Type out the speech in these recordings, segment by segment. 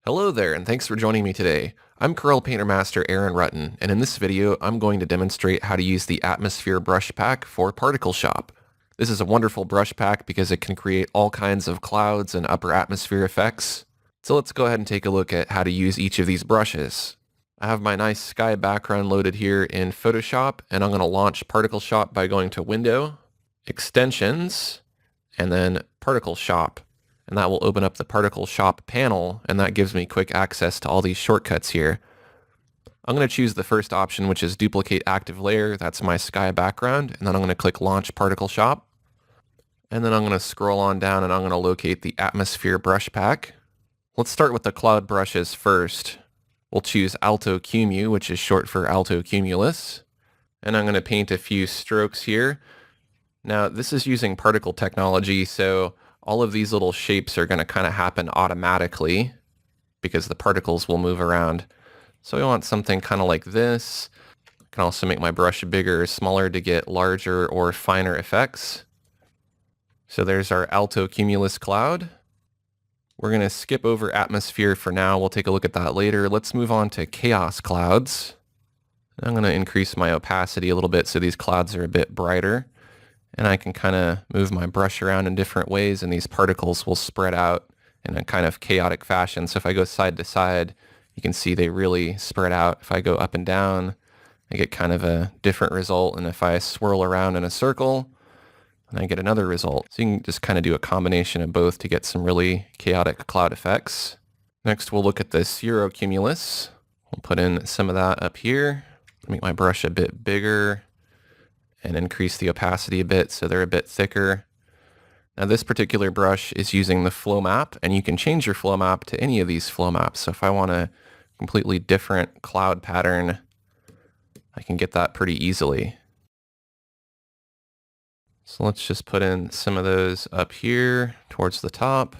Hello there, and thanks for joining me today. I'm Corel Painter Master Aaron Rutten, and in this video, I'm going to demonstrate how to use the Atmosphere Brush Pack for ParticleShop. This is a wonderful brush pack because it can create all kinds of clouds and upper atmosphere effects. So let's go ahead and take a look at how to use each of these brushes. I have my nice sky background loaded here in Photoshop, and I'm going to launch ParticleShop by going to Window, Extensions, and then ParticleShop. And that will open up the ParticleShop panel, and that gives me quick access to all these shortcuts here. I'm going to choose the first option, which is Duplicate Active Layer. That's my sky background. And then I'm going to click Launch ParticleShop. And then I'm going to scroll on down and I'm going to locate the Atmosphere Brush Pack. Let's start with the cloud brushes first. We'll choose Alto Cumu, which is short for Alto Cumulus. And I'm going to paint a few strokes here. Now, this is using particle technology, so all of these little shapes are going to kind of happen automatically because the particles will move around. So I want something kind of like this. I can also make my brush bigger or smaller to get larger or finer effects. So there's our Alto Cumulus cloud. We're going to skip over atmosphere for now. We'll take a look at that later. Let's move on to chaos clouds. I'm going to increase my opacity a little bit so these clouds are a bit brighter. And I can kind of move my brush around in different ways, and these particles will spread out in a kind of chaotic fashion. So if I go side to side, you can see they really spread out. If I go up and down, I get kind of a different result. And if I swirl around in a circle, then I get another result. So you can just kind of do a combination of both to get some really chaotic cloud effects. Next, we'll look at the Cirrocumulus. We'll put in some of that up here, make my brush a bit bigger, and increase the opacity a bit so they're a bit thicker. Now this particular brush is using the flow map, and you can change your flow map to any of these flow maps. So if I want a completely different cloud pattern, I can get that pretty easily. So let's just put in some of those up here towards the top.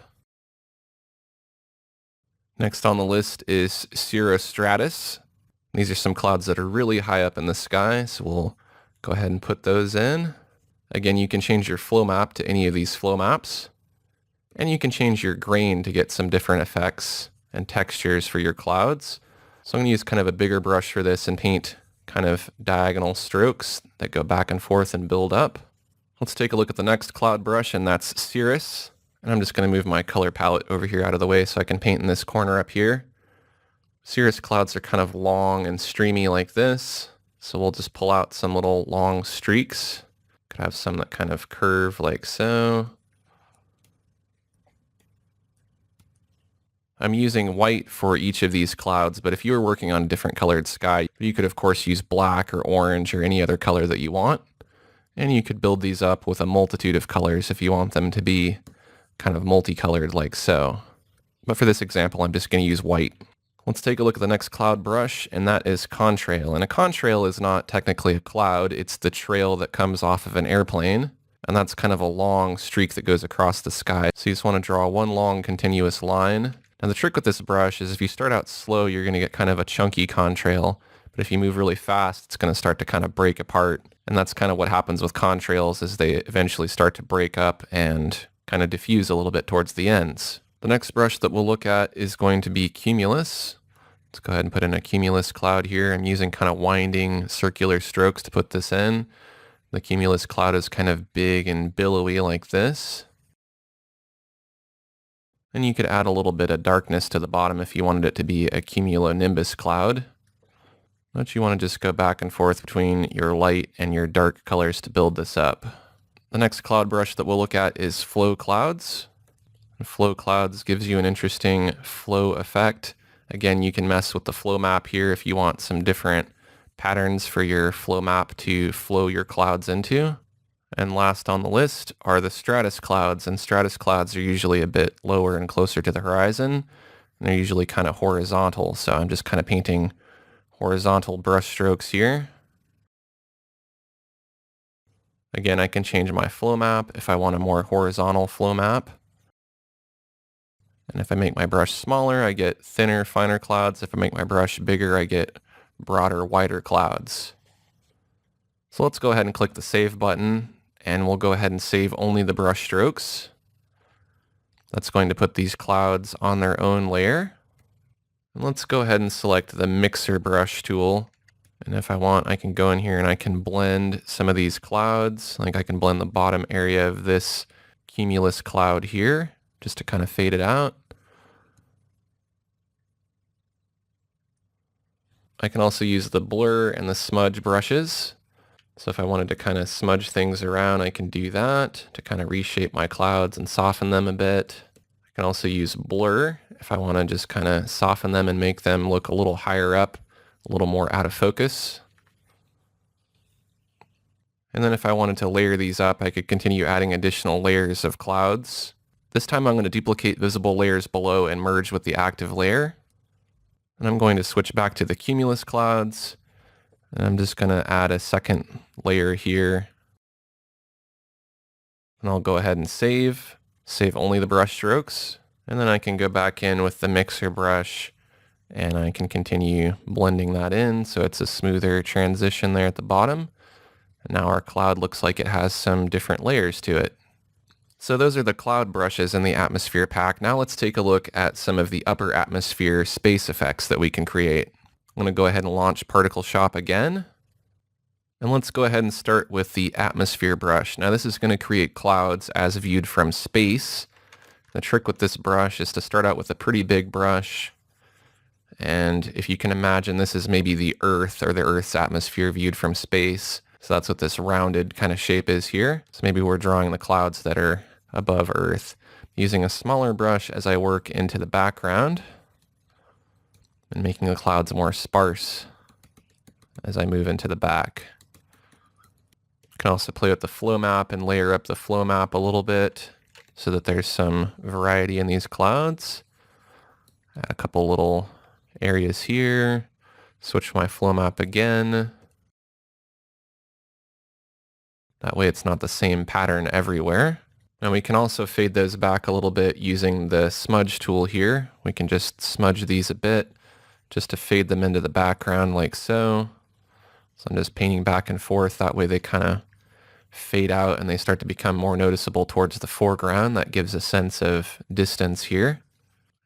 Next on the list is Cirrostratus. These are some clouds that are really high up in the sky, so we'll go ahead and put those in. Again, you can change your flow map to any of these flow maps. And you can change your grain to get some different effects and textures for your clouds. So I'm going to use kind of a bigger brush for this and paint kind of diagonal strokes that go back and forth and build up. Let's take a look at the next cloud brush, and that's Cirrus. And I'm just going to move my color palette over here out of the way so I can paint in this corner up here. Cirrus clouds are kind of long and streamy like this. So we'll just pull out some little long streaks. Could have some that kind of curve like so. I'm using white for each of these clouds, but if you were working on a different colored sky, you could of course use black or orange or any other color that you want. And you could build these up with a multitude of colors if you want them to be kind of multicolored like so. But for this example, I'm just going to use white. Let's take a look at the next cloud brush, and that is Contrail. And a contrail is not technically a cloud, it's the trail that comes off of an airplane. And that's kind of a long streak that goes across the sky. So you just want to draw one long continuous line. Now the trick with this brush is if you start out slow, you're going to get kind of a chunky contrail. But if you move really fast, it's going to start to kind of break apart. And that's kind of what happens with contrails, is they eventually start to break up and kind of diffuse a little bit towards the ends. The next brush that we'll look at is going to be Cumulus. Let's go ahead and put in a Cumulus cloud here. I'm using kind of winding circular strokes to put this in. The Cumulus cloud is kind of big and billowy like this. And you could add a little bit of darkness to the bottom if you wanted it to be a cumulonimbus cloud. But you want to just go back and forth between your light and your dark colors to build this up. The next cloud brush that we'll look at is Flow Clouds. Flow Clouds gives you an interesting flow effect. Again, you can mess with the flow map here if you want some different patterns for your flow map to flow your clouds into. And last on the list are the Stratus Clouds, and Stratus Clouds are usually a bit lower and closer to the horizon, and they're usually kind of horizontal, so I'm just kind of painting horizontal brush strokes here. Again, I can change my flow map if I want a more horizontal flow map. And if I make my brush smaller, I get thinner, finer clouds. If I make my brush bigger, I get broader, wider clouds. So let's go ahead and click the Save button, and we'll go ahead and save only the brush strokes. That's going to put these clouds on their own layer. And let's go ahead and select the mixer brush tool. And if I want, I can go in here and I can blend some of these clouds. Like I can blend the bottom area of this cumulus cloud here, just to kind of fade it out. I can also use the blur and the smudge brushes. So if I wanted to kind of smudge things around, I can do that to kind of reshape my clouds and soften them a bit. I can also use blur if I want to just kind of soften them and make them look a little higher up, a little more out of focus. And then if I wanted to layer these up, I could continue adding additional layers of clouds. This time I'm going to duplicate visible layers below and merge with the active layer. And I'm going to switch back to the cumulus clouds. And I'm just going to add a second layer here. And I'll go ahead and save only the brush strokes. And then I can go back in with the mixer brush and I can continue blending that in so it's a smoother transition there at the bottom. And now our cloud looks like it has some different layers to it. So those are the cloud brushes in the atmosphere pack. Now let's take a look at some of the upper atmosphere space effects that we can create. I'm going to go ahead and launch ParticleShop again. And let's go ahead and start with the atmosphere brush. Now this is going to create clouds as viewed from space. The trick with this brush is to start out with a pretty big brush. And if you can imagine, this is maybe the Earth or the Earth's atmosphere viewed from space. So that's what this rounded kind of shape is here. So maybe we're drawing the clouds that are above Earth. Using a smaller brush as I work into the background and making the clouds more sparse as I move into the back. You can also play with the flow map and layer up the flow map a little bit so that there's some variety in these clouds. Add a couple little areas here. Switch my flow map again. That way it's not the same pattern everywhere. And we can also fade those back a little bit using the smudge tool here. We can just smudge these a bit just to fade them into the background like so. So I'm just painting back and forth. That way they kind of fade out and they start to become more noticeable towards the foreground. That gives a sense of distance here.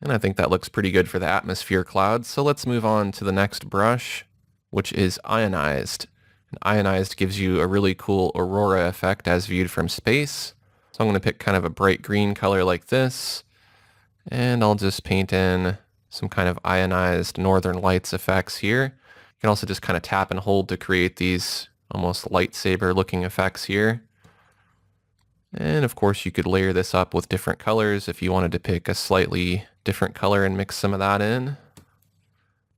And I think that looks pretty good for the atmosphere clouds. So let's move on to the next brush, which is Ionized. And Ionized gives you a really cool aurora effect as viewed from space. So I'm going to pick kind of a bright green color like this. And I'll just paint in some kind of ionized northern lights effects here. You can also just kind of tap and hold to create these almost lightsaber looking effects here. And of course you could layer this up with different colors if you wanted to pick a slightly different color and mix some of that in.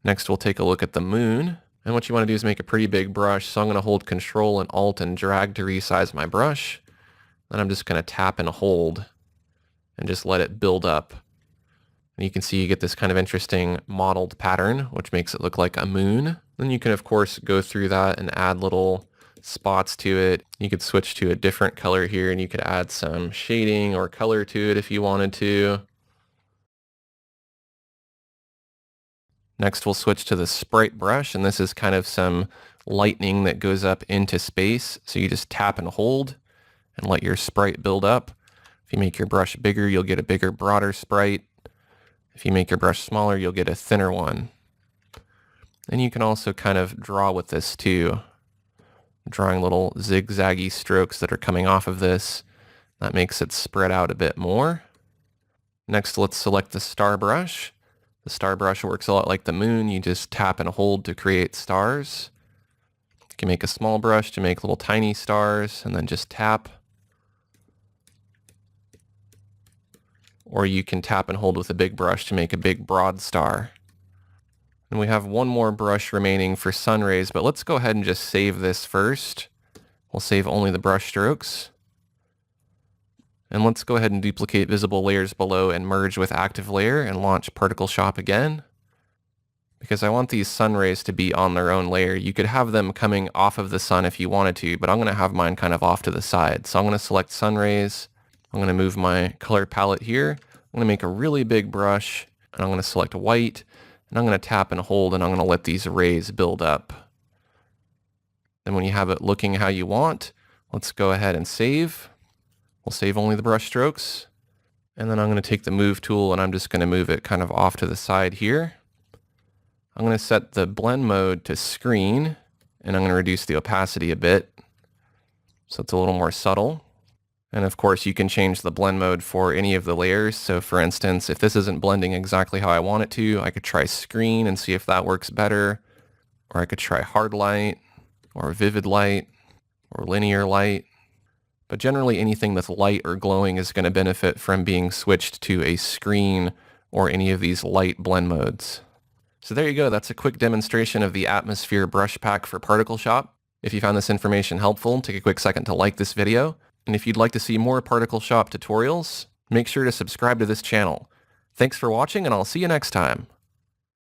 Next we'll take a look at the moon. And what you want to do is make a pretty big brush. So I'm going to hold Control and Alt and drag to resize my brush. Then I'm just going to tap and hold and just let it build up. And you can see you get this kind of interesting mottled pattern, which makes it look like a moon. Then you can, of course, go through that and add little spots to it. You could switch to a different color here, and you could add some shading or color to it if you wanted to. Next, we'll switch to the Sprite Brush, and this is kind of some lightning that goes up into space. So you just tap and hold and let your sprite build up. If you make your brush bigger, you'll get a bigger, broader sprite. If you make your brush smaller, you'll get a thinner one. And you can also kind of draw with this too. Drawing little zigzaggy strokes that are coming off of this. That makes it spread out a bit more. Next, let's select the Star Brush. The Star Brush works a lot like the moon. You just tap and hold to create stars. You can make a small brush to make little tiny stars and then just tap. Or you can tap and hold with a big brush to make a big broad star. And we have one more brush remaining for sun rays, but let's go ahead and just save this first. We'll save only the brush strokes. And let's go ahead and duplicate visible layers below and merge with active layer and launch ParticleShop again. Because I want these sun rays to be on their own layer. You could have them coming off of the sun if you wanted to, but I'm going to have mine kind of off to the side. So I'm going to select sun rays. I'm going to move my color palette here. I'm going to make a really big brush, and I'm going to select white, and I'm going to tap and hold, and I'm going to let these rays build up. Then when you have it looking how you want, let's go ahead and save. We'll save only the brush strokes. And then I'm going to take the move tool, and I'm just going to move it kind of off to the side here. I'm going to set the blend mode to screen, and I'm going to reduce the opacity a bit so it's a little more subtle. And of course, you can change the blend mode for any of the layers. So for instance, if this isn't blending exactly how I want it to, I could try screen and see if that works better. Or I could try hard light, or vivid light, or linear light. But generally anything that's light or glowing is going to benefit from being switched to a screen or any of these light blend modes. So there you go, that's a quick demonstration of the Atmosphere brush pack for ParticleShop. If you found this information helpful, take a quick second to like this video. And if you'd like to see more ParticleShop tutorials, make sure to subscribe to this channel. Thanks for watching, and I'll see you next time.